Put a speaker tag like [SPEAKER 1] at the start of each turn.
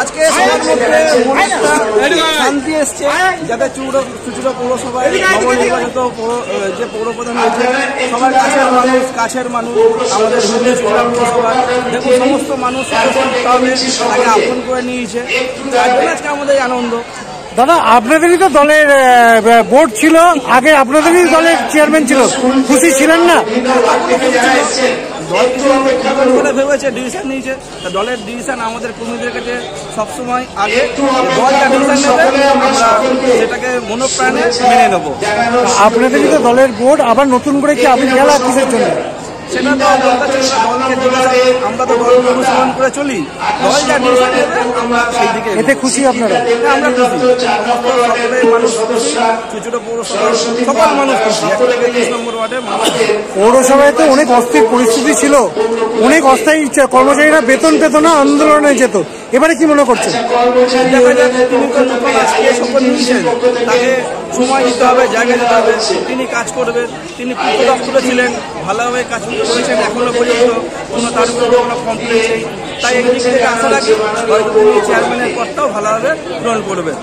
[SPEAKER 1] আজকে শান্তি এসছে, যাতে চুচুড়া পৌরসভায় নবনির্বাচিত যে পৌরপ্রধান হয়েছে সবার কাছের মানুষ আমাদের চুচুড়া পৌরসভায় দেখুন সমস্ত মানুষ তাকে আপন করে নিয়েছে, তার জন্য আজকে আমাদের আনন্দ।
[SPEAKER 2] দাদা, আপনাদেরই তো দলের বোর্ড ছিল, আগে আপনাদেরই দলের চেয়ারম্যান ছিল, খুশি ছিলেন না?
[SPEAKER 1] দল ভেবেছে ডিসিশন নিয়েছে, দলের ডিসিশন আমাদের কর্মীদের কাছে সবসময় আগে দল যা ডিসিশন নেবে আমরা সেটাকে মনোপ্রাণে মেনে নেবো।
[SPEAKER 2] আপনাদেরই তো দলের বোর্ড, আবার নতুন করে কি আপনি গেলা কিসের জন্য?
[SPEAKER 1] সেটা তো আমরা তো দল অনুসরণ করে চলি, দল যা ডিসিশন নেবে আমরা সেই দিকে।
[SPEAKER 2] এতে খুশি আপনারা?
[SPEAKER 1] আমরা খুশি, মানুষ চুচুড়া পৌরসভার সকল মানুষ খুশি, 1 থেকে 30 নম্বর ওয়ার্ডের মানুষ।
[SPEAKER 2] পৌরসভায় তো অনেক অস্থির পরিস্থিতি ছিল, অনেক অস্থায়ী কর্মচারীরা বেতন পেত না, আন্দোলনে যেত, এবারে কি মনে করছেন?
[SPEAKER 1] দেখা যাক, তিনি তো নতুন আজকে শপথ নিয়েছেন, তাকে সময় দিতে হবে, জায়গা দিতে হবে, তিনি কাজ করবেন। তিনি পূর্ত দপ্তরে ছিলেন, ভালোভাবে কাজ করেছেন, এখনো পর্যন্ত কোনো তার উপরে কোনো কমপ্লেন নেই। তাই একদিক থেকে আশা রাখি হয়তো তিনি চেয়ারম্যানের পদটাও ভালোভাবে গ্রহণ করবেন।